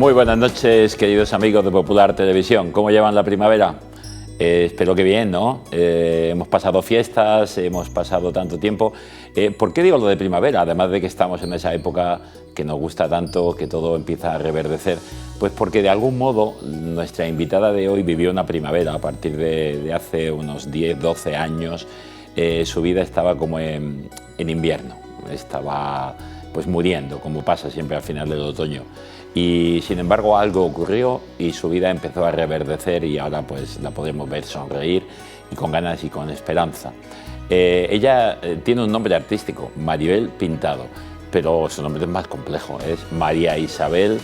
Muy buenas noches, queridos amigos de Popular Televisión. ¿Cómo llevan la primavera? Espero que bien, ¿no? Hemos pasado fiestas, hemos pasado tanto tiempo. ¿Por qué digo lo de primavera? Además de que estamos en esa época que nos gusta tanto, que todo empieza a reverdecer. Pues porque de algún modo nuestra invitada de hoy vivió una primavera a partir de hace unos 10, 12 años. Su vida estaba como en invierno, estaba pues muriendo, como pasa siempre al final del otoño. Y sin embargo algo ocurrió y su vida empezó a reverdecer y ahora pues la podemos ver sonreír y con ganas y con esperanza. Ella tiene un nombre artístico, Maribel Pintado, pero su nombre es más complejo, es María Isabel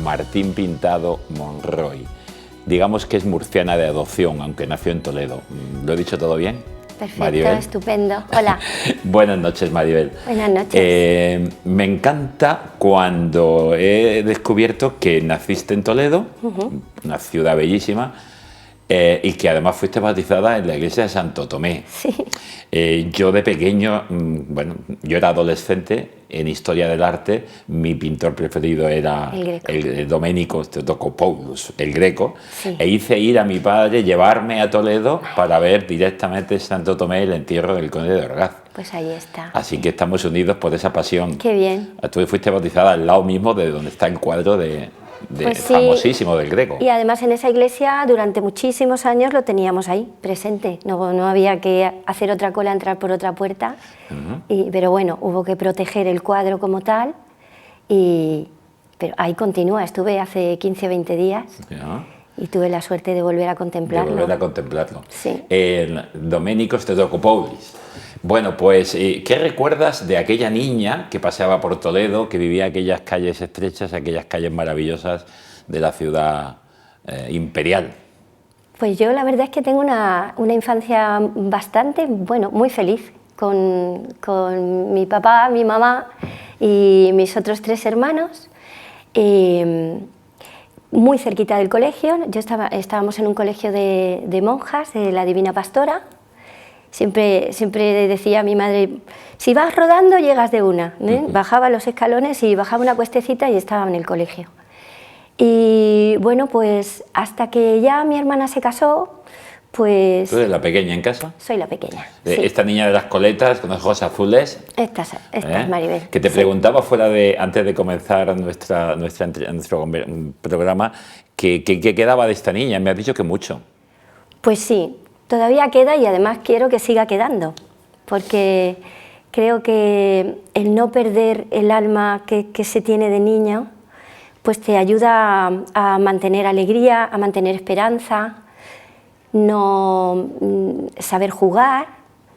Martín Pintado Monroy. Digamos que es murciana de adopción, aunque nació en Toledo. ¿Lo he dicho todo bien? Perfecto, Maribel. Estupendo. Hola. Buenas noches, Maribel. Buenas noches. Me encanta cuando he descubierto que naciste en Toledo, una ciudad bellísima, y que además fuiste bautizada en la iglesia de Santo Tomé. Sí. Yo de pequeño, bueno, yo era adolescente, en Historia del Arte, mi pintor preferido era el Domenico Theotokopoulos, el Greco, sí. E hice ir a mi padre, llevarme a Toledo para ver directamente Santo Tomé, el entierro del conde de Orgaz. Pues ahí está. Así que estamos unidos por esa pasión. Qué bien. Tú fuiste bautizada al lado mismo de donde está el cuadro pues sí, famosísimo del Greco. Y además en esa iglesia durante muchísimos años lo teníamos ahí, presente. No había que hacer otra cola, entrar por otra puerta. Pero bueno, hubo que proteger el cuadro como tal. Pero ahí continúa, estuve hace 15 o 20 días. Y tuve la suerte de volver a contemplarlo. De volver a contemplarlo. Sí. Domenico Theotokopoulos. Bueno, pues, ¿qué recuerdas de aquella niña que paseaba por Toledo, que vivía aquellas calles estrechas, aquellas calles maravillosas de la ciudad imperial? Pues yo la verdad es que tengo una infancia bastante, bueno, muy feliz, con mi papá, mi mamá y mis otros 3 hermanos, muy cerquita del colegio. Estábamos en un colegio de monjas, de la Divina Pastora. Siempre decía mi madre, si vas rodando llegas de una, Bajaba los escalones y bajaba una cuestecita y estaba en el colegio. Y bueno, pues hasta que ya mi hermana se casó, pues... ¿Tú eres la pequeña en casa? Soy la pequeña, sí. Esta niña de las coletas con los ojos azules. Esta es Maribel. Que te preguntaba antes de comenzar nuestro programa, ¿qué quedaba de esta niña? Me has dicho que mucho. Pues sí. Todavía queda y además quiero que siga quedando, porque creo que el no perder el alma que se tiene de niño, pues te ayuda a mantener alegría, a mantener esperanza, saber jugar,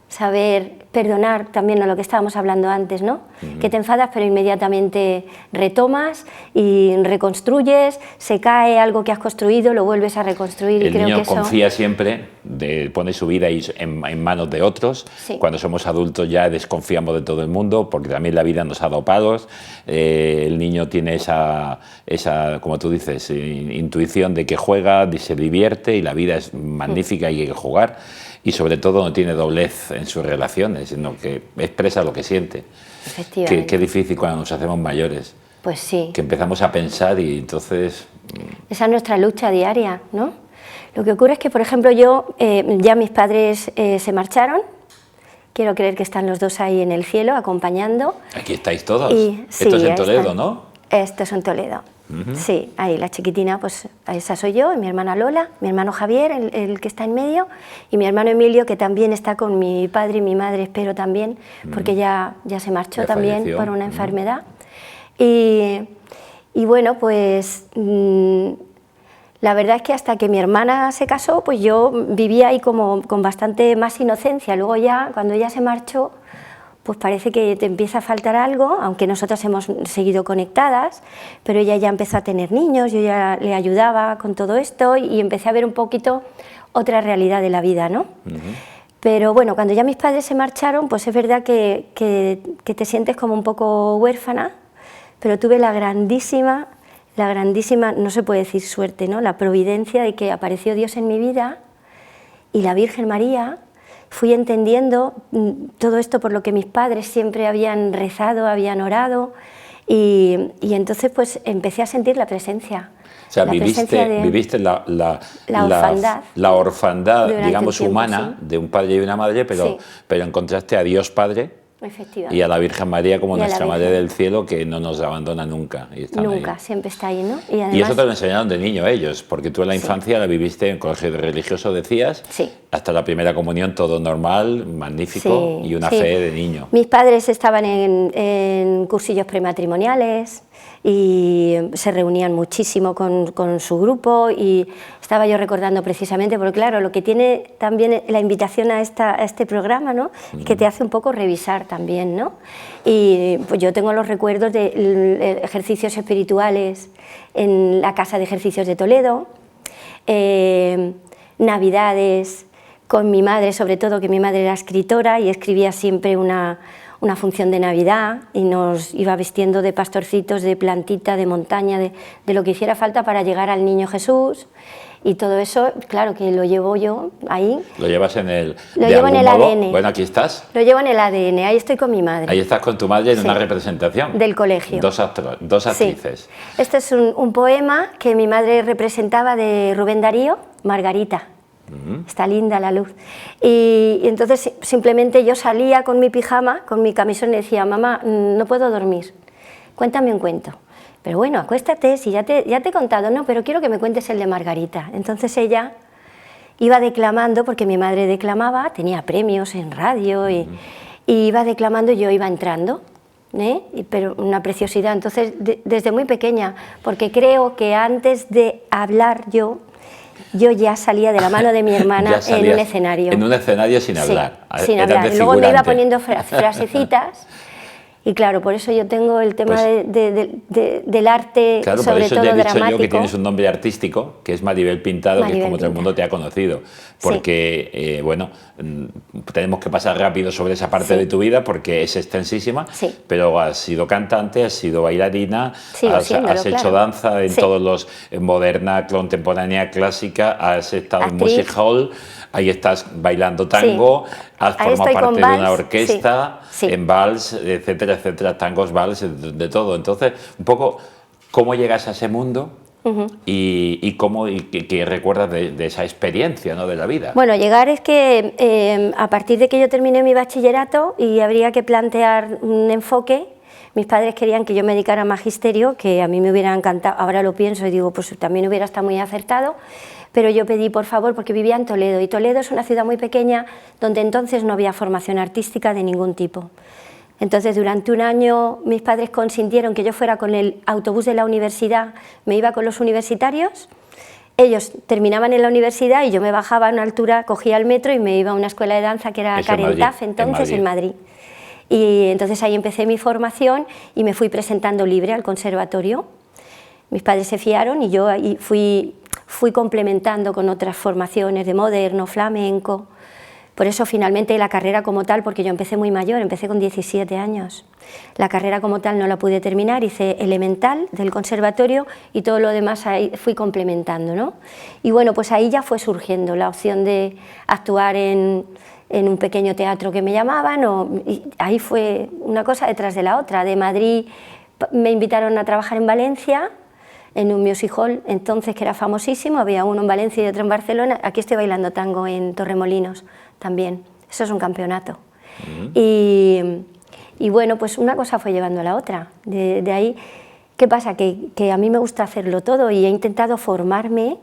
saber perdonar, también lo que estábamos hablando antes, ¿no? Que te enfadas pero inmediatamente retomas y reconstruyes, se cae algo que has construido, lo vuelves a reconstruir. El niño confía siempre, pone su vida en manos de otros. Sí. Cuando somos adultos ya desconfiamos de todo el mundo porque también la vida nos ha dado palos. El niño tiene esa, como tú dices, intuición de que juega, se divierte y la vida es magnífica y hay que jugar. Y sobre todo no tiene doblez en sus relaciones, sino que expresa lo que siente. Efectivamente. Qué difícil cuando nos hacemos mayores. Pues sí. Que empezamos a pensar y entonces... Esa es nuestra lucha diaria, ¿no? Lo que ocurre es que, por ejemplo, ya mis padres se marcharon. Quiero creer que están los dos ahí en el cielo acompañando. Aquí estáis todos. Esto es en Toledo, ¿no? Esto es en Toledo. Sí, ahí la chiquitina, pues esa soy yo, y mi hermana Lola, mi hermano Javier, el que está en medio, y mi hermano Emilio, que también está con mi padre y mi madre, espero también, porque ya se marchó también por una enfermedad. Y bueno, pues la verdad es que hasta que mi hermana se casó, pues yo vivía ahí como con bastante más inocencia. Luego ya, cuando ella se marchó, pues parece que te empieza a faltar algo, aunque nosotras hemos seguido conectadas, pero ella ya empezó a tener niños, yo ya le ayudaba con todo esto y empecé a ver un poquito otra realidad de la vida, ¿no? Pero bueno, cuando ya mis padres se marcharon, pues es verdad que te sientes como un poco huérfana, pero tuve la grandísima, no se puede decir suerte, ¿no? La providencia de que apareció Dios en mi vida y la Virgen María. Fui entendiendo todo esto por lo que mis padres siempre habían rezado, habían orado, Y entonces pues empecé a sentir la presencia. O sea, la viviste la orfandad, digamos, tiempo, humana, sí, de un padre y una madre, pero encontraste a Dios Padre y a la Virgen María como nuestra Madre del Cielo, que no nos abandona nunca. Y están nunca, ahí. Siempre está ahí, ¿no? Y, además, y eso te lo enseñaron de niño ellos, porque tú en la infancia la viviste en colegio religioso, decías, hasta la primera comunión todo normal, magnífico, y una fe de niño. Mis padres estaban en cursillos prematrimoniales y se reunían muchísimo con su grupo, y estaba yo recordando precisamente, porque claro, lo que tiene también la invitación a este programa, ¿no? Es que te hace un poco revisar también, ¿no? Y pues yo tengo los recuerdos de ejercicios espirituales en la Casa de Ejercicios de Toledo, Navidades con mi madre, sobre todo, que mi madre era escritora y escribía siempre una función de Navidad y nos iba vistiendo de pastorcitos, de plantita, de montaña, de lo que hiciera falta para llegar al Niño Jesús. Y todo eso, claro que lo llevo yo ahí. ¿Lo llevas en el ADN. Bueno, aquí estás. Lo llevo en el ADN, ahí estoy con mi madre. Ahí estás con tu madre en una representación. Del colegio. Dos actrices. Sí. Este es un poema que mi madre representaba de Rubén Darío, Margarita. Está linda la luz. Y entonces simplemente yo salía con mi pijama, con mi camisón, y decía: mamá, no puedo dormir, cuéntame un cuento. Pero bueno, acuéstate, si ya te he contado, no, pero quiero que me cuentes el de Margarita. Entonces ella iba declamando, porque mi madre declamaba, tenía premios en radio, y iba declamando y yo iba entrando, pero una preciosidad. Entonces, desde muy pequeña, porque creo que antes de hablar yo ya salía de la mano de mi hermana en un escenario. En un escenario sin hablar. Sí, sin hablar. Y luego me iba poniendo frasecitas. Y claro, por eso yo tengo el tema del arte, claro, sobre todo dramático. Claro, por eso ya he dicho yo que tienes un nombre artístico, que es Maribel Pintado, que es como todo el mundo te ha conocido. Porque, bueno, tenemos que pasar rápido sobre esa parte de tu vida, porque es extensísima, pero has sido cantante, has sido bailarina, has hecho danza en todos los... moderna, contemporánea, clásica, has estado en music hall, ahí estás bailando tango, has formado parte de una orquesta, en vals, etcétera, etcétera, tangos, vals, de todo. Entonces, un poco, ¿cómo llegas a ese mundo y qué recuerdas de esa experiencia, ¿no?, de la vida? Bueno, llegar es que a partir de que yo terminé mi bachillerato y habría que plantear un enfoque, mis padres querían que yo me dedicara a magisterio, que a mí me hubiera encantado, ahora lo pienso y digo, pues también hubiera estado muy acertado, pero yo pedí por favor, porque vivía en Toledo, y Toledo es una ciudad muy pequeña donde entonces no había formación artística de ningún tipo. Entonces, durante un año mis padres consintieron que yo fuera con el autobús de la universidad, me iba con los universitarios, ellos terminaban en la universidad y yo me bajaba a una altura, cogía el metro y me iba a una escuela de danza que era Carentaf, entonces en Madrid. Y entonces ahí empecé mi formación y me fui presentando libre al conservatorio. Mis padres se fiaron y yo ahí fui complementando con otras formaciones de moderno, flamenco. Por eso finalmente la carrera como tal, porque yo empecé muy mayor, empecé con 17 años. La carrera como tal no la pude terminar, hice elemental del conservatorio y todo lo demás ahí fui complementando, ¿no? Y bueno, pues ahí ya fue surgiendo la opción de actuar en un pequeño teatro que me llamaban, y ahí fue una cosa detrás de la otra. De Madrid me invitaron a trabajar en Valencia, en un music hall entonces que era famosísimo, había uno en Valencia y otro en Barcelona. Aquí estoy bailando tango en Torremolinos también, eso es un campeonato. Y bueno, pues una cosa fue llevando a la otra. De ahí, ¿qué pasa? Que a mí me gusta hacerlo todo y he intentado formarme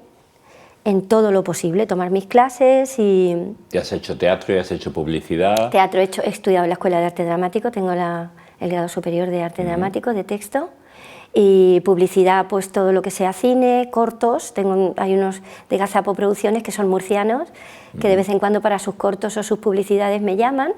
en todo lo posible, tomar mis clases y... ¿Y has hecho teatro y has hecho publicidad? Teatro he estudiado en la Escuela de Arte Dramático, tengo el grado superior de Arte Dramático, de texto, y publicidad, pues todo lo que sea cine, cortos, hay unos de Gazapo Producciones que son murcianos, que de vez en cuando para sus cortos o sus publicidades me llaman,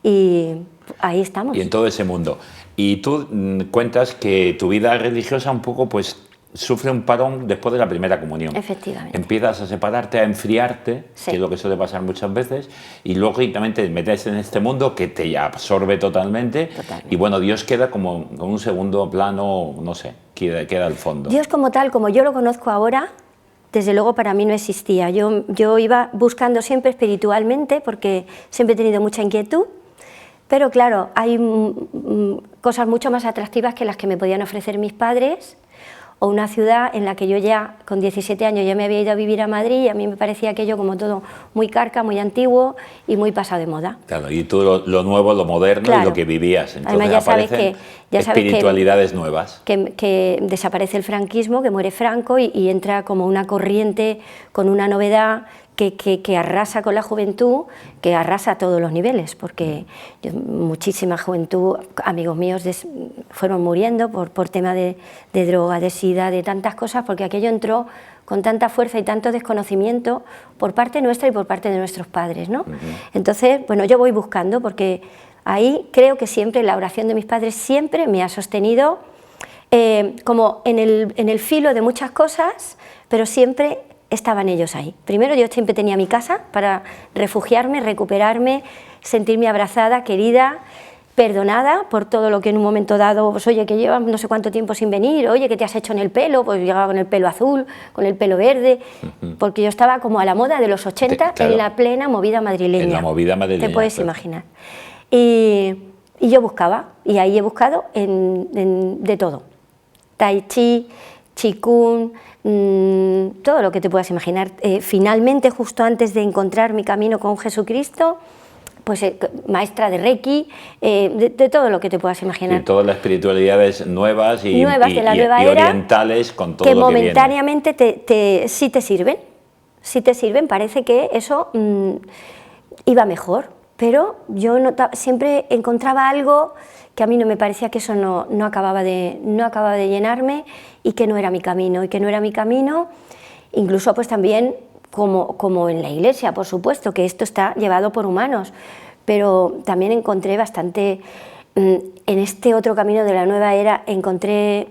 y ahí estamos. Y en todo ese mundo. Y tú cuentas que tu vida religiosa un poco, pues, sufre un parón después de la primera comunión. Efectivamente. Empiezas a separarte, a enfriarte, que es lo que suele pasar muchas veces, y lógicamente te metes en este mundo que te absorbe totalmente. Y bueno, Dios queda como en un segundo plano, no sé, queda al fondo. Dios como tal, como yo lo conozco ahora, desde luego para mí no existía. Yo iba buscando siempre espiritualmente, porque siempre he tenido mucha inquietud, Pero claro, hay cosas mucho más atractivas que las que me podían ofrecer mis padres, o una ciudad en la que yo ya con 17 años ya me había ido a vivir a Madrid y a mí me parecía aquello como todo muy carca, muy antiguo y muy pasado de moda. Claro, y tú lo nuevo, lo moderno, claro, y lo que vivías. Entonces además ya sabes que espiritualidades nuevas. Que desaparece el franquismo, que muere Franco y entra como una corriente con una novedad que arrasa con la juventud, que arrasa a todos los niveles, porque muchísima juventud, amigos míos, fueron muriendo por tema de droga, de sida, de tantas cosas, porque aquello entró con tanta fuerza y tanto desconocimiento por parte nuestra y por parte de nuestros padres, ¿no? Entonces, bueno, yo voy buscando, porque ahí creo que siempre la oración de mis padres siempre me ha sostenido como en el filo de muchas cosas, pero siempre estaban ellos ahí. Primero, yo siempre tenía mi casa para refugiarme, recuperarme, sentirme abrazada, querida, perdonada por todo lo que en un momento dado, pues oye, que llevas no sé cuánto tiempo sin venir, oye, ¿qué te has hecho en el pelo? Pues llegaba con el pelo azul, con el pelo verde, porque yo estaba como a la moda de los 80, claro, en la plena movida madrileña. En la movida madrileña. Te puedes imaginar. Y yo buscaba, y ahí he buscado de todo. Tai chi, Qigong, todo lo que te puedas imaginar. Finalmente, justo antes de encontrar mi camino con Jesucristo, pues maestra de Reiki, de todo lo que te puedas imaginar. Y todas las espiritualidades nuevas y de la nueva era, orientales con todo que lo que viene. momentáneamente sí te sirven, parece que eso iba mejor, pero yo siempre encontraba algo que a mí no me parecía que eso no acababa de llenarme y que no era mi camino, incluso pues también como en la Iglesia, por supuesto, que esto está llevado por humanos, pero también encontré bastante, en este otro camino de la nueva era, encontré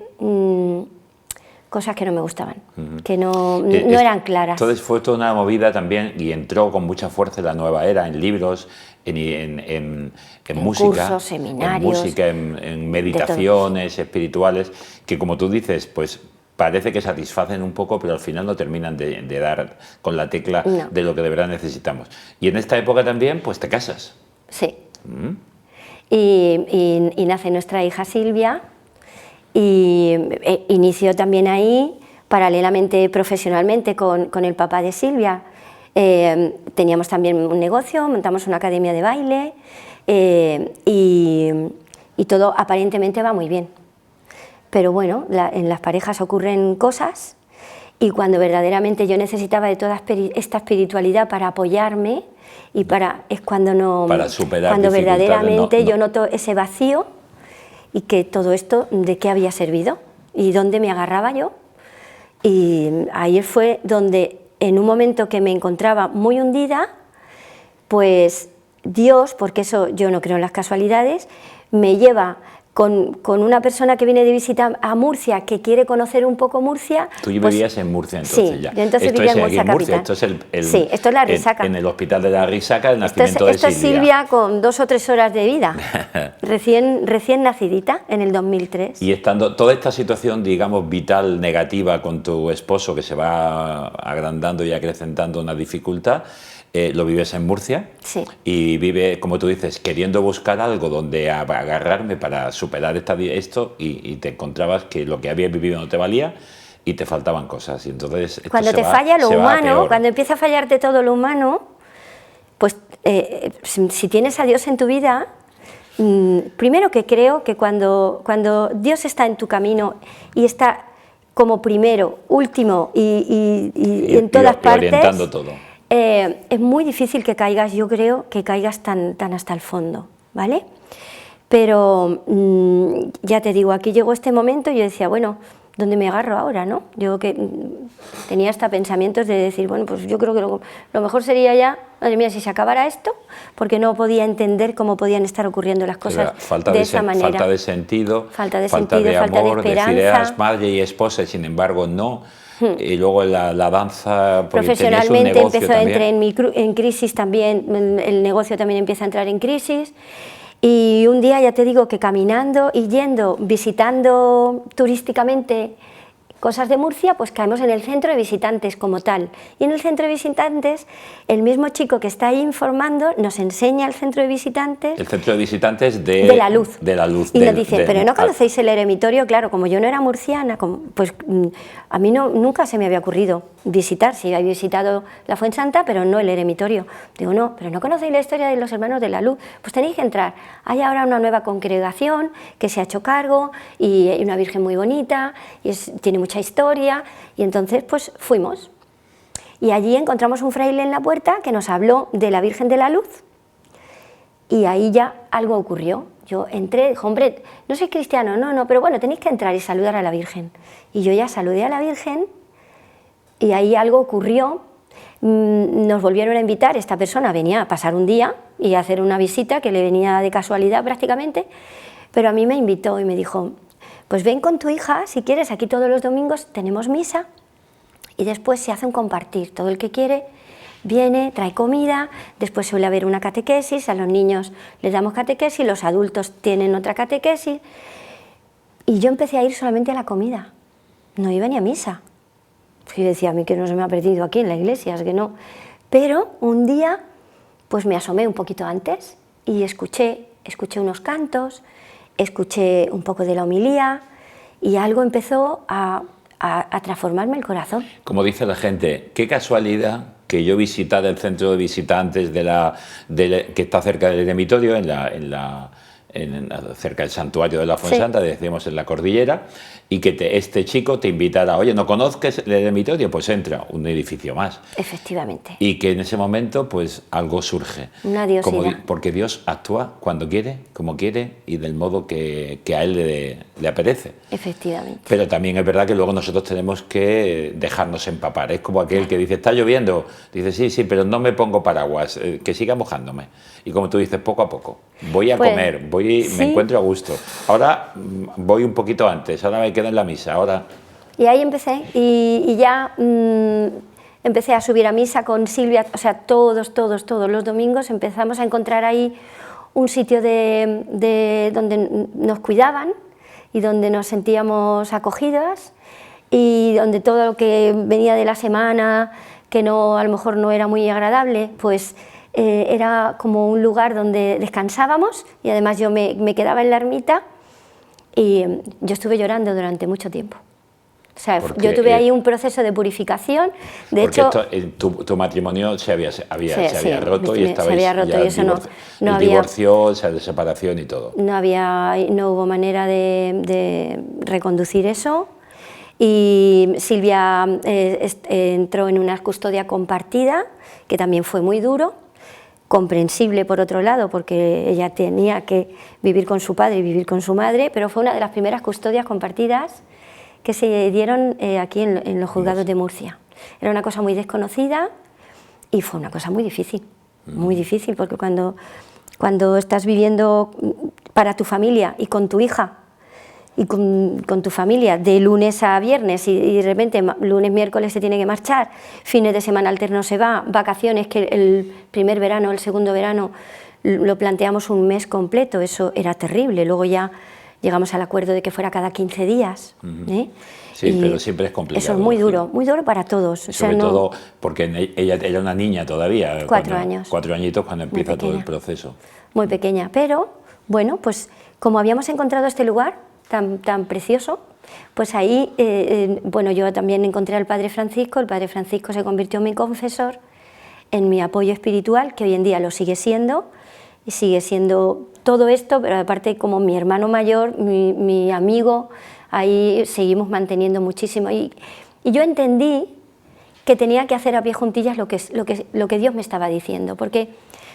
cosas que no me gustaban, que no eran claras. Entonces fue toda una movida también y entró con mucha fuerza en la nueva era, en libros, en música, cursos, seminarios, en meditaciones espirituales, que como tú dices, pues parece que satisfacen un poco, pero al final no terminan de dar con la tecla de lo que de verdad necesitamos. Y en esta época también, pues te casas. Sí. Y nace nuestra hija Silvia, y inició también ahí, paralelamente, profesionalmente, con el papá de Silvia. Teníamos también un negocio, montamos una academia de baile, y todo aparentemente va muy bien. Pero bueno, en las parejas ocurren cosas, y cuando verdaderamente yo necesitaba de toda esta espiritualidad para apoyarme, es cuando verdaderamente yo noto ese vacío, y que todo esto, ¿de qué había servido? ¿Y dónde me agarraba yo? Y ahí fue donde, en un momento que me encontraba muy hundida, pues Dios, porque eso yo no creo en las casualidades, me lleva con una persona que viene de visita a Murcia, que quiere conocer un poco Murcia. Tú vivías en Murcia entonces. Sí, ya. Yo entonces vivía en Murcia capital. Esto es sí, esto es la Risaca. En el hospital de la Risaca, el nacimiento de Silvia. Esto es Silvia con 2 o 3 horas de vida, recién nacidita, en el 2003. Y estando toda esta situación, digamos, vital, negativa con tu esposo, que se va agrandando y acrecentando una dificultad, lo vives en Murcia. Sí. Y vive, como tú dices, queriendo buscar algo donde agarrarme para superar esto, y te encontrabas que lo que habías vivido no te valía y te faltaban cosas. Y entonces cuando te falla lo humano, cuando empieza a fallarte todo lo humano, pues si tienes a Dios en tu vida, primero que creo que cuando Dios está en tu camino y está como primero, último y en todas partes, orientando todo. Es muy difícil que caigas, yo creo, que caigas tan hasta el fondo, ¿vale? Pero ya te digo, aquí llegó este momento y yo decía, bueno, ¿dónde me agarro ahora, no? Yo que tenía hasta pensamientos de decir, bueno, pues yo creo que lo mejor sería ya, madre mía, si se acabara esto, porque no podía entender cómo podían estar ocurriendo las cosas de esa manera. Falta de sentido, falta de amor, de esperanza. Decías madre y esposa, y sin embargo no. Y luego la danza, profesionalmente entré en crisis también, el negocio también empieza a entrar en crisis, y un día ya te digo que caminando y visitando turísticamente cosas de Murcia, pues caemos en el centro de visitantes como tal. Y en el centro de visitantes, el mismo chico que está ahí informando nos enseña el centro de visitantes. El centro de visitantes de la Luz. De la Luz. Y nos dice, pero ¿no conocéis el eremitorio? Claro, como yo no era murciana, pues a mí nunca se me había ocurrido visitar. Sí, había visitado la Fuensanta, pero no el eremitorio. Digo, no, pero ¿no conocéis la historia de los hermanos de la Luz? Pues tenéis que entrar. Hay ahora una nueva congregación que se ha hecho cargo y hay una virgen muy bonita y tiene mucha historia. Y entonces pues fuimos. Y allí encontramos un fraile en la puerta que nos habló de la Virgen de la Luz y ahí ya algo ocurrió. Yo entré, dijo, hombre, no soy cristiano, no, pero bueno, tenéis que entrar y saludar a la Virgen. Y yo ya saludé a la Virgen y ahí algo ocurrió. Nos volvieron a invitar, esta persona venía a pasar un día y a hacer una visita que le venía de casualidad prácticamente, pero a mí me invitó y me dijo, pues ven con tu hija, si quieres, aquí todos los domingos tenemos misa y después se hace un compartir, todo el que quiere viene, trae comida, después suele haber una catequesis, a los niños les damos catequesis, los adultos tienen otra catequesis y yo empecé a ir solamente a la comida, no iba ni a misa. Yo decía, a mí que no se me ha perdido aquí en la iglesia, es que no. Pero un día pues me asomé un poquito antes y escuché unos cantos, escuché un poco de la homilía y algo empezó a transformarme el corazón. Como dice la gente, qué casualidad que yo visitara el centro de visitantes que está cerca del eremitorio, cerca del santuario de la Fuensanta, sí, decimos en la cordillera, y que este chico te invitara, oye, ¿no conozcas el eremitorio? Pues entra, un edificio más. Efectivamente. Y que en ese momento pues algo surge. Una diosidad. Porque Dios actúa cuando quiere, como quiere y del modo que a Él le apetece. Efectivamente. Pero también es verdad que luego nosotros tenemos que dejarnos empapar. Es como aquel que dice, está lloviendo. Dice, sí, pero no me pongo paraguas, que siga mojándome. Y como tú dices, poco a poco. Voy a comer, sí, me encuentro a gusto. Ahora voy un poquito antes, ahora me quedo en la misa, ahora... Y ahí empecé, y ya empecé a subir a misa con Silvia, o sea, todos los domingos empezamos a encontrar ahí un sitio donde nos cuidaban y donde nos sentíamos acogidas y donde todo lo que venía de la semana, que no, a lo mejor no era muy agradable, pues era como un lugar donde descansábamos y además yo me quedaba en la ermita y yo estuve llorando durante mucho tiempo. O sea, yo tuve ahí un proceso de purificación. De hecho, tu matrimonio se había roto y estabais se había roto y eso no había divorcio, o sea, de separación y todo. No hubo manera de reconducir eso. Y Silvia entró en una custodia compartida, que también fue muy duro, comprensible por otro lado, porque ella tenía que vivir con su padre y vivir con su madre, pero fue una de las primeras custodias compartidas que se dieron aquí en los juzgados de Murcia. Era una cosa muy desconocida y fue una cosa muy difícil, porque cuando estás viviendo para tu familia y con tu hija y con tu familia de lunes a viernes y de repente lunes, miércoles se tiene que marchar, fines de semana alternos se va, vacaciones, que el primer verano, el segundo verano lo planteamos un mes completo, eso era terrible, luego ya llegamos al acuerdo de que fuera cada 15 días. Sí, pero siempre es complicado. Eso es muy duro para todos. Sobre todo porque ella era una niña todavía. 4 años. 4 añitos cuando empieza todo el proceso. Muy pequeña, pero bueno, pues como habíamos encontrado este lugar tan precioso, pues ahí, bueno, yo también encontré al Padre Francisco, el Padre Francisco se convirtió en mi confesor, en mi apoyo espiritual, que hoy en día lo sigue siendo, y sigue siendo todo esto, pero aparte como mi hermano mayor, mi amigo, ahí seguimos manteniendo muchísimo. Y yo entendí que tenía que hacer a pie juntillas lo que Dios me estaba diciendo, porque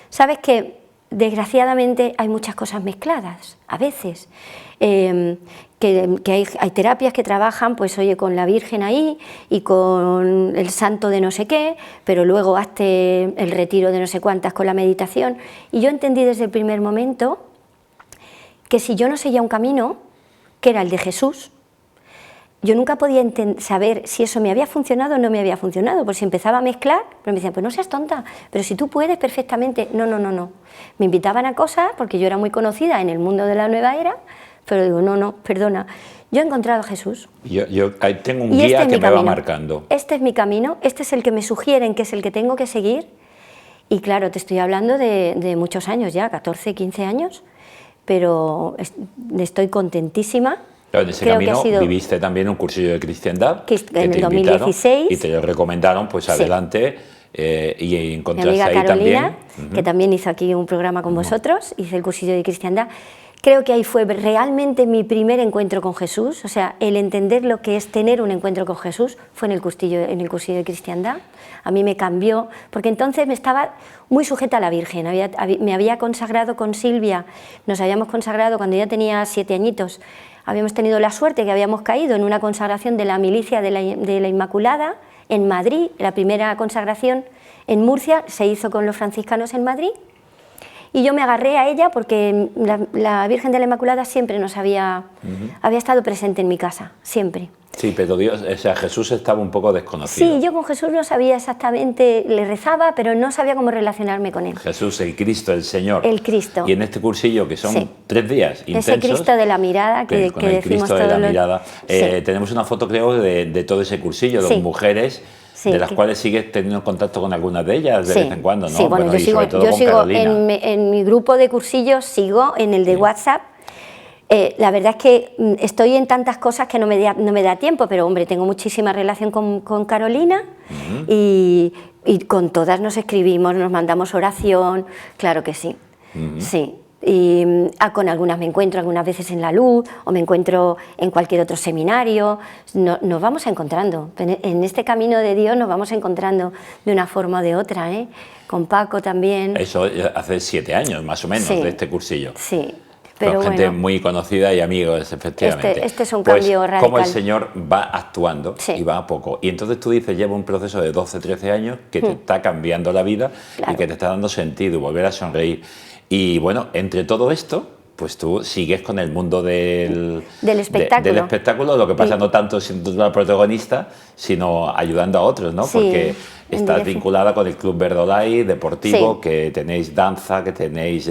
sabes que desgraciadamente hay muchas cosas mezcladas, a veces, que hay terapias que trabajan, pues oye, con la Virgen ahí y con el santo de no sé qué, pero luego hazte el retiro de no sé cuántas con la meditación. Y yo entendí desde el primer momento que si yo no seguía un camino, que era el de Jesús, yo nunca podía saber si eso me había funcionado o no me había funcionado, porque si empezaba a mezclar, pero me decían, pues no seas tonta, pero si tú puedes perfectamente, no. Me invitaban a cosas, porque yo era muy conocida en el mundo de la nueva era, pero digo, no, no, perdona. Yo he encontrado a Jesús. Yo tengo un guía que me va marcando. Este es mi camino, este es el que me sugieren que es el que tengo que seguir. Y claro, te estoy hablando de muchos años ya, 14, 15 años, pero estoy contentísima. Pero en ese camino viviste también un cursillo de cristiandad que en el 2016 y te lo recomendaron, pues adelante, y encontraste mi amiga ahí Carolina, también. que también hizo aquí un programa con vosotros, hice el cursillo de cristiandad. Creo que ahí fue realmente mi primer encuentro con Jesús, o sea, el entender lo que es tener un encuentro con Jesús fue en el cursillo de cristiandad. A mí me cambió, porque entonces me estaba muy sujeta a la Virgen. Me había consagrado con Silvia, nos habíamos consagrado cuando ya tenía 7 añitos. Habíamos tenido la suerte que habíamos caído en una consagración de la milicia de la Inmaculada en Madrid. La primera consagración en Murcia se hizo con los franciscanos en Madrid. Y yo me agarré a ella porque la Virgen de la Inmaculada siempre nos había estado presente en mi casa, siempre. Sí, pero Dios, o sea, Jesús estaba un poco desconocido. Sí, yo con Jesús no sabía exactamente, le rezaba, pero no sabía cómo relacionarme con él. Jesús, el Cristo, el Señor. El Cristo. Y en este cursillo, que son 3 días intensos. Ese Cristo de la mirada que con el decimos Cristo de la todos mirada. Sí. Tenemos una foto, creo, de todo ese cursillo, de mujeres. Sí, de las cuales sigues teniendo contacto con algunas de ellas de vez en cuando, ¿no? Sí, bueno, yo sigo en mi grupo de cursillos, sigo en el de WhatsApp. La verdad es que estoy en tantas cosas que no me da tiempo, pero hombre, tengo muchísima relación con Carolina y con todas nos escribimos, nos mandamos oración, claro que sí, sí. Y con algunas me encuentro algunas veces en la luz o me encuentro en cualquier otro seminario, nos vamos encontrando, en este camino de Dios nos vamos encontrando de una forma o de otra, con Paco también. Eso hace 7 años más o menos de este cursillo. Sí. Pero con gente muy conocida y amigos, efectivamente. Este es un cambio radical. Cómo el Señor va actuando y va a poco. Y entonces tú dices, lleva un proceso de 12, 13 años que te está cambiando la vida y que te está dando sentido, volver a sonreír. Y bueno, entre todo esto, pues tú sigues con el mundo del espectáculo. Del espectáculo, lo que pasa no tanto siendo la protagonista, sino ayudando a otros, ¿no? Porque estás vinculada con el Club Verdolay deportivo, que tenéis danza, que tenéis,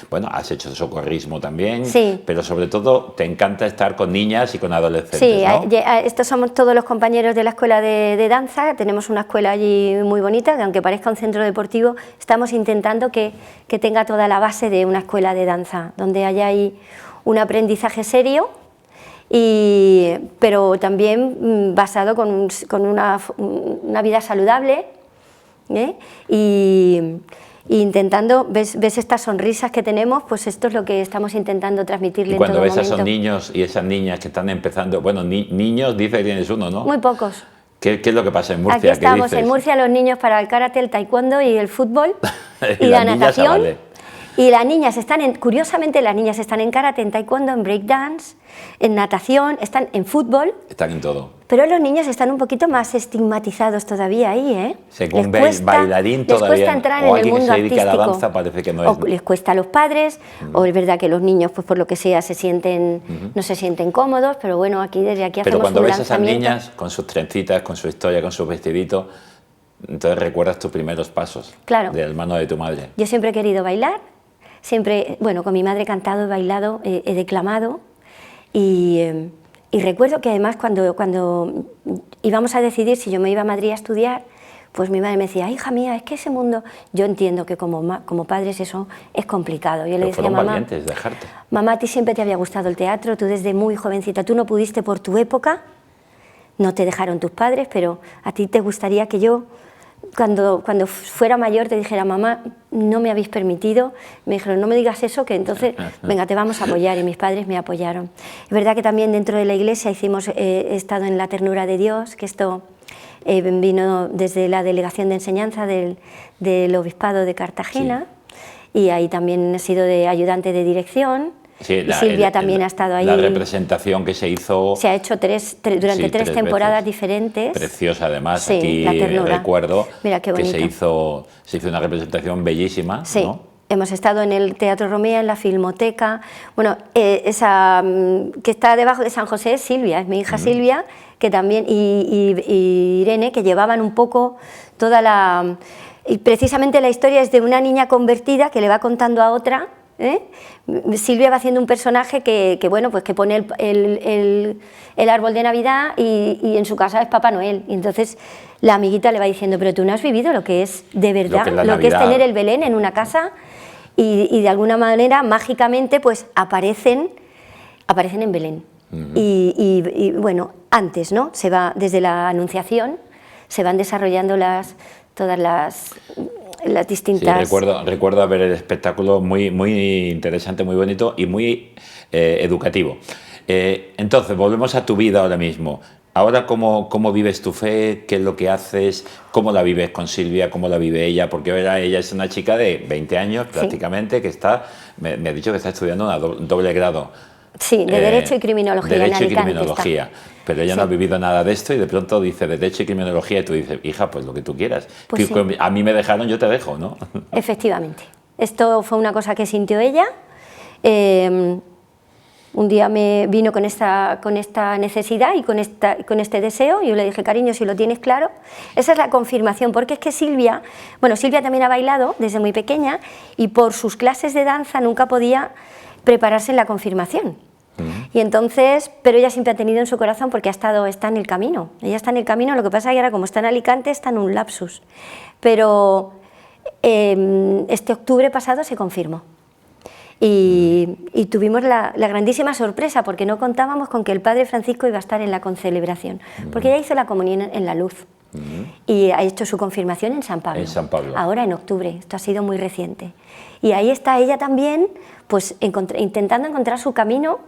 bueno, has hecho socorrismo también, pero sobre todo te encanta estar con niñas y con adolescentes, ¿no? Estos somos todos los compañeros de la escuela de danza, tenemos una escuela allí muy bonita, que aunque parezca un centro deportivo, estamos intentando que tenga toda la base de una escuela de danza, donde haya ahí un aprendizaje serio, pero también basado con una vida saludable, y intentando, ves estas sonrisas que tenemos, pues esto es lo que estamos intentando transmitirle en todo momento. Y cuando ves a esos niños y esas niñas que están empezando, bueno, niños dice que tienes uno, ¿no? Muy pocos. ¿Qué es lo que pasa en Murcia? Aquí estamos en Murcia los niños para el karate, el taekwondo y el fútbol y la natación. Y las niñas curiosamente las niñas están en karate, en taekwondo, en breakdance, en natación, están en fútbol. Están en todo. Pero los niños están un poquito más estigmatizados todavía ahí, ¿eh? Según bailarín todavía. Les cuesta entrar en el mundo artístico. O alguien que se dedica a la danza parece que no es. O les cuesta a los padres, o es verdad que los niños, pues por lo que sea, no se sienten cómodos, pero bueno, desde aquí hacemos un lanzamiento. Pero cuando ves a esas niñas con sus trencitas, con su historia, con sus vestiditos, entonces recuerdas tus primeros pasos. Claro. De la mano de tu madre. Yo siempre he querido bailar. Siempre, bueno, con mi madre he cantado, he bailado, he declamado y recuerdo que además cuando íbamos a decidir si yo me iba a Madrid a estudiar, pues mi madre me decía, hija mía, es que ese mundo, yo entiendo que como padres eso es complicado. Yo le decía, mamá, valientes, dejarte. Mamá, a ti siempre te había gustado el teatro, tú desde muy jovencita, tú no pudiste por tu época, no te dejaron tus padres, pero a ti te gustaría que yo, cuando fuera mayor, te dijera, mamá, no me habéis permitido. Me dijeron, no me digas eso, que entonces, venga, te vamos a apoyar. Y mis padres me apoyaron. Es verdad que también dentro de la iglesia he estado en la ternura de Dios, que esto vino desde la delegación de enseñanza del obispado de Cartagena, y ahí también he sido de ayudante de dirección. Sí, Silvia también ha estado ahí. La representación que se hizo... Se ha hecho durante tres temporadas diferentes. Preciosa, además. Aquí recuerdo que se hizo una representación bellísima. Sí. ¿No? Hemos estado en el Teatro Romea, en la Filmoteca. Bueno, esa que está debajo de San José es Silvia, es mi hija Silvia, que también, y Irene, que llevaban un poco toda la... Y precisamente la historia es de una niña convertida que le va contando a otra Silvia va haciendo un personaje que bueno, pues que pone el árbol de Navidad y en su casa es Papá Noel. Y entonces la amiguita le va diciendo, pero tú no has vivido lo que es de verdad, lo que es tener el Belén en una casa y de alguna manera, mágicamente, pues aparecen en Belén. Y bueno, antes, ¿no? Se va, desde la Anunciación, se van desarrollando todas las distintas... Sí, recuerdo ver el espectáculo muy interesante, muy bonito y muy educativo. Entonces, volvemos a tu vida ahora mismo. Ahora, ¿cómo vives tu fe? ¿Qué es lo que haces? ¿Cómo la vives con Silvia? ¿Cómo la vive ella? Porque ahora ella es una chica de 20 años prácticamente, que me ha dicho que está estudiando un doble grado. Sí, de Derecho y Criminología. Derecho y Criminología. Pero ella no ha vivido nada de esto y de pronto dice Derecho y Criminología y tú dices, hija, pues lo que tú quieras. Pues sí. A mí me dejaron, yo te dejo, ¿no? Efectivamente. Esto fue una cosa que sintió ella. Un día me vino con esta necesidad y con este deseo. Yo le dije, cariño, si lo tienes claro. Esa es la confirmación, porque es que Silvia también ha bailado desde muy pequeña y por sus clases de danza nunca podía prepararse en la confirmación. Y entonces, pero ella siempre ha tenido en su corazón, porque está en el camino. Ella está en el camino, lo que pasa es que ahora, como está en Alicante, está en un lapsus. Pero este octubre pasado se confirmó. Y tuvimos la grandísima sorpresa, porque no contábamos con que el Padre Francisco iba a estar en la concelebración, porque ella hizo la comunión en la luz y ha hecho su confirmación en San Pablo. En San Pablo. Ahora en octubre, esto ha sido muy reciente. Y ahí está ella también, pues intentando encontrar su camino,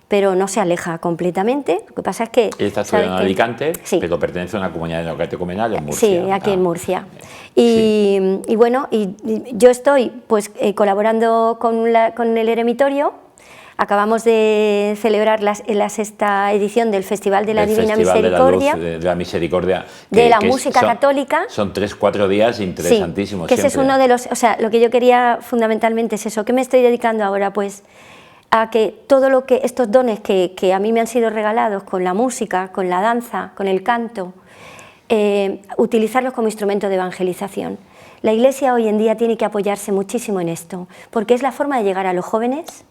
pero no se aleja completamente. Lo que pasa es que... Ella está estudiando en Alicante, sí, pero pertenece a una comunidad neocatecumenal en Murcia. Sí, aquí en Murcia. Y bueno, yo estoy pues colaborando con el Eremitorio. Acabamos de celebrar la 6ª edición del Festival de la Divina Misericordia. De la Misericordia. De la música católica. Son 3-4 días interesantísimos. Sí, que ese es uno de los... O sea, lo que yo quería fundamentalmente es eso. ¿Qué me estoy dedicando ahora? Pues a que estos dones que a mí me han sido regalados con la música, con la danza, con el canto, utilizarlos como instrumento de evangelización. La Iglesia hoy en día tiene que apoyarse muchísimo en esto, porque es la forma de llegar a los jóvenes,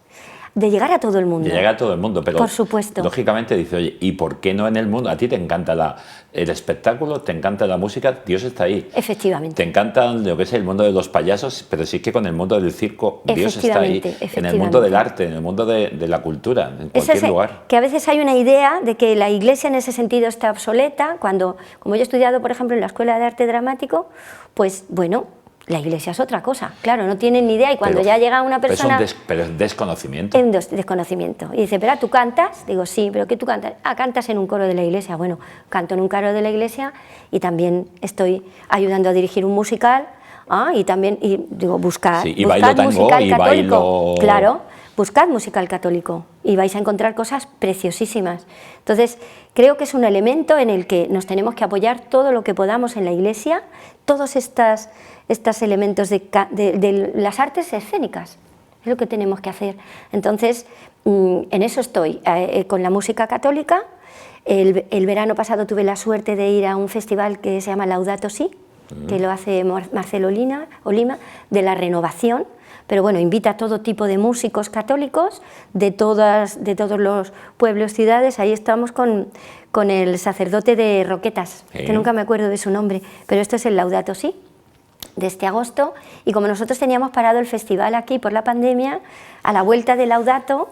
de llegar a todo el mundo. De llegar a todo el mundo, pero por supuesto. Lógicamente dice, oye, ¿y por qué no en el mundo? A ti te encanta el espectáculo, te encanta la música, Dios está ahí. Efectivamente. Te encanta lo que es el mundo de los payasos, pero sí que con el mundo del circo, Dios está ahí. En el mundo del arte, en el mundo de la cultura, en cualquier lugar. Que a veces hay una idea de que la Iglesia en ese sentido está obsoleta, cuando, como yo he estudiado, por ejemplo, en la Escuela de Arte Dramático, pues bueno, la Iglesia es otra cosa, claro, no tienen ni idea y cuando ya llega una persona... Pero es desconocimiento. Es desconocimiento. Y dice, pero ¿tú cantas? Digo, sí, ¿pero qué tú cantas? Ah, cantas en un coro de la Iglesia. Bueno, canto en un coro de la Iglesia y también estoy ayudando a dirigir un musical. Y también, digo, buscad bailo tango, musical católico. Bailo... Claro, buscad musical católico y vais a encontrar cosas preciosísimas. Entonces, creo que es un elemento en el que nos tenemos que apoyar todo lo que podamos en la Iglesia, todos estos elementos de las artes escénicas, es lo que tenemos que hacer. Entonces, en eso estoy, con la música católica. El verano pasado tuve la suerte de ir a un festival que se llama Laudato Si, que lo hace Marcelo Olima, de la Renovación, pero bueno, invita a todo tipo de músicos católicos de todos los pueblos, ciudades. Ahí estamos con el sacerdote de Roquetas, que nunca me acuerdo de su nombre, pero esto es el Laudato Si de este agosto, y como nosotros teníamos parado el festival aquí por la pandemia, a la vuelta de Laudato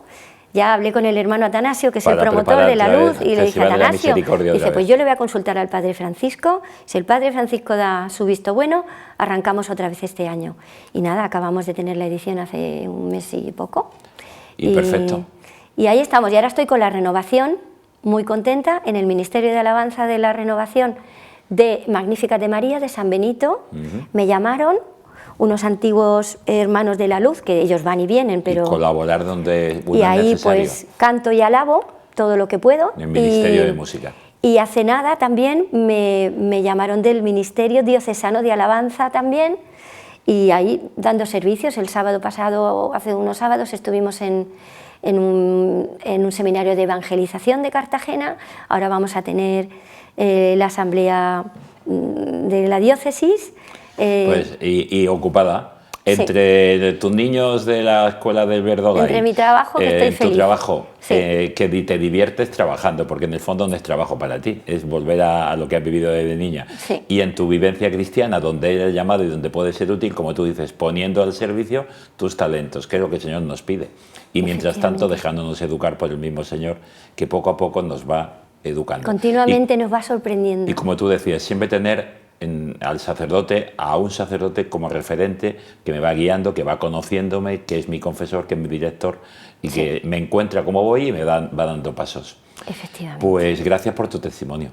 ya hablé con el hermano Atanasio, que es el promotor de la luz, y le dije, Atanasio, dice, pues yo le voy a consultar al Padre Francisco, si el Padre Francisco da su visto bueno, arrancamos otra vez este año. Y nada, acabamos de tener la edición hace un mes y poco. Y perfecto. Y ahí estamos, y ahora estoy con la Renovación, muy contenta, en el Ministerio de Alabanza de la Renovación de Magnífica de María, de San Benito. Me llamaron unos antiguos hermanos de la luz, que ellos van y vienen, pero... Y colaborar donde y ahí necesario. Pues canto y alabo todo lo que puedo. En el Ministerio de Música. Y hace nada también me llamaron del Ministerio Diocesano de Alabanza también, y ahí dando servicios. El sábado pasado, hace unos sábados, estuvimos en un seminario de evangelización de Cartagena. Ahora vamos a tener la asamblea de la diócesis. Pues, y ocupada. Entre tus niños de la escuela del Verdolay, entre mi trabajo, que estoy feliz. Tu trabajo, Sí. que te diviertes trabajando, porque en el fondo no es trabajo para ti, es volver a lo que has vivido desde niña. Sí. Y en tu vivencia cristiana, donde eres llamado y donde puedes ser útil, como tú dices, poniendo al servicio tus talentos, que es lo que el Señor nos pide. Y mientras tanto, dejándonos educar por el mismo Señor, que poco a poco nos va educando. Continuamente nos va sorprendiendo. Y como tú decías, siempre tener al sacerdote, a un sacerdote como referente que me va guiando, que va conociéndome, que es mi confesor, que es mi director y que me encuentra cómo voy y me va dando pasos. Efectivamente. Pues gracias por tu testimonio.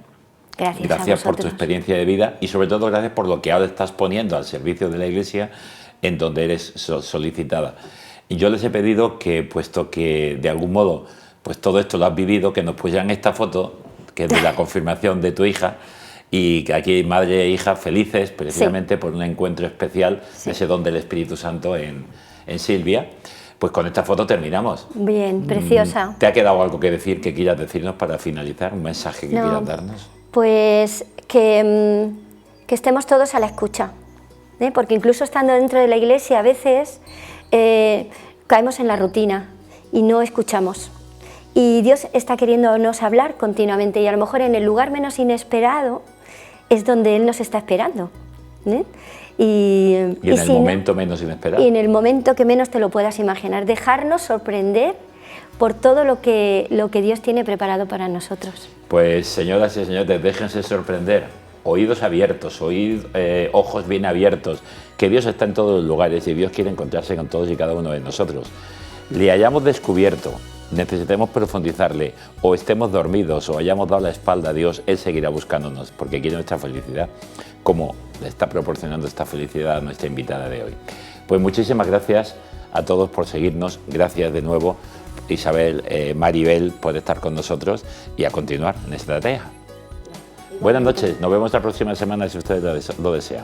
Gracias por tu experiencia de vida y sobre todo gracias por lo que ahora estás poniendo al servicio de la Iglesia en donde eres solicitada. Y yo les he pedido que, puesto que de algún modo pues todo esto lo has vivido, que nos pusieran esta foto, que es de la confirmación de tu hija, y que aquí madre e hija felices precisamente por un encuentro especial de ese don del Espíritu Santo en Silvia. Pues con esta foto terminamos. Bien, preciosa. ¿Te ha quedado algo que decir, que quieras decirnos para finalizar? ¿Un mensaje que quieras darnos? Pues que estemos todos a la escucha, porque incluso estando dentro de la iglesia a veces caemos en la rutina y no escuchamos. Y Dios está queriéndonos hablar continuamente y a lo mejor en el lugar menos inesperado es donde Él nos está esperando. Y en el momento menos inesperado. Y en el momento que menos te lo puedas imaginar. Dejarnos sorprender por todo lo que Dios tiene preparado para nosotros. Pues señoras y señores, déjense sorprender. Oídos abiertos, ojos bien abiertos. Que Dios está en todos los lugares y Dios quiere encontrarse con todos y cada uno de nosotros. Le hayamos descubierto, necesitemos profundizarle, o estemos dormidos o hayamos dado la espalda a Dios, Él seguirá buscándonos porque quiere nuestra felicidad, como le está proporcionando esta felicidad a nuestra invitada de hoy. Pues muchísimas gracias a todos por seguirnos, gracias de nuevo Isabel, Maribel, por estar con nosotros y a continuar en esta tarea. Buenas noches, nos vemos la próxima semana si ustedes lo desean.